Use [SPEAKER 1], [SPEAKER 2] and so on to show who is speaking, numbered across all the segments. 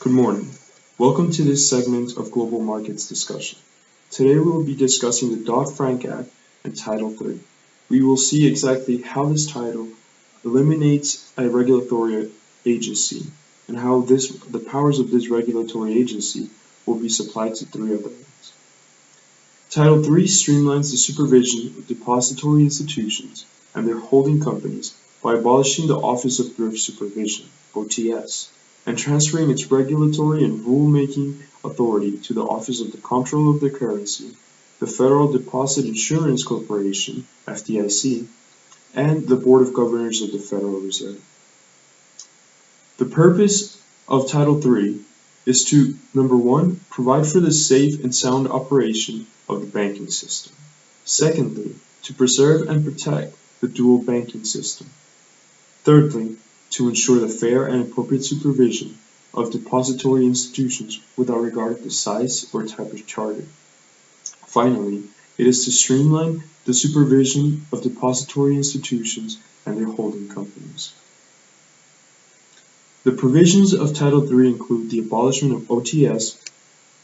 [SPEAKER 1] Good morning. Welcome to this segment of Global Markets Discussion. Today we will be discussing the Dodd-Frank Act and Title III. We will see exactly how this title eliminates a regulatory agency and how the powers of this regulatory agency will be supplied to three other ones. Title III streamlines the supervision of depository institutions and their holding companies by abolishing the Office of Thrift Supervision, OTS, and transferring its regulatory and rulemaking authority to the Office of the Comptroller of the Currency, the Federal Deposit Insurance Corporation, FDIC, and the Board of Governors of the Federal Reserve. The purpose of Title III is to, number one, provide for the safe and sound operation of the banking system. Secondly, to preserve and protect the dual banking system. Thirdly, to ensure the fair and appropriate supervision of depository institutions without regard to size or type of charter. Finally, it is to streamline the supervision of depository institutions and their holding companies. The provisions of Title III include the abolishment of OTS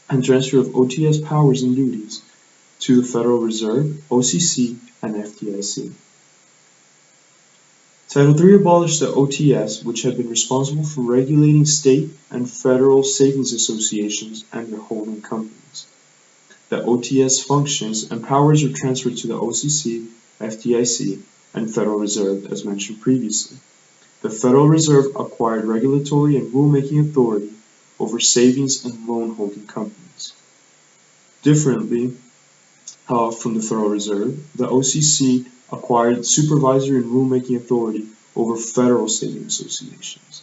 [SPEAKER 1] and transfer of OTS powers and duties to the Federal Reserve, OCC, and FDIC. Title III abolished the OTS, which had been responsible for regulating state and federal savings associations and their holding companies. The OTS functions and powers were transferred to the OCC, FDIC, and Federal Reserve, as mentioned previously. The Federal Reserve acquired regulatory and rulemaking authority over savings and loan holding companies. Differently from the Federal Reserve, the OCC acquired supervisory and rulemaking authority over federal savings associations.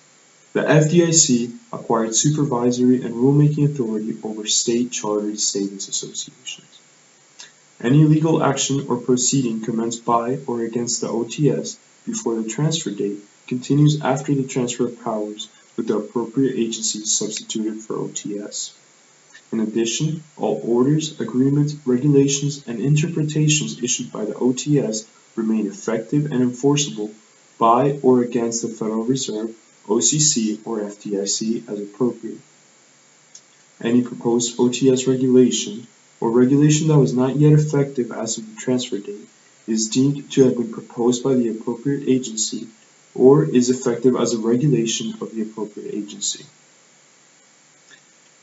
[SPEAKER 1] The FDIC acquired supervisory and rulemaking authority over state chartered savings associations. Any legal action or proceeding commenced by or against the OTS before the transfer date continues after the transfer of powers with the appropriate agency substituted for OTS. In addition, all orders, agreements, regulations, and interpretations issued by the OTS remain effective and enforceable by or against the Federal Reserve, OCC, or FDIC as appropriate. Any proposed OTS regulation or regulation that was not yet effective as of the transfer date is deemed to have been proposed by the appropriate agency or is effective as a regulation of the appropriate agency.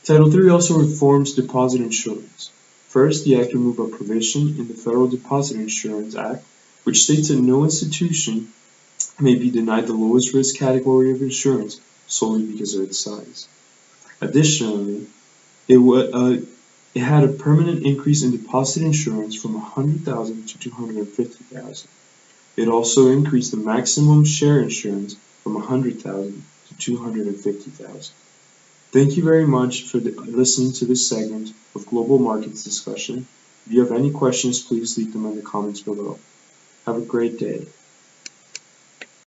[SPEAKER 1] Title III also reforms deposit insurance. First, the Act removed a provision in the Federal Deposit Insurance Act which states that no institution may be denied the lowest risk category of insurance solely because of its size. Additionally, it had a permanent increase in deposit insurance from $100,000 to $250,000. It also increased the maximum share insurance from $100,000 to $250,000. Thank you very much for listening to this segment of Global Markets Discussion. If you have any questions, please leave them in the comments below. Have a great day.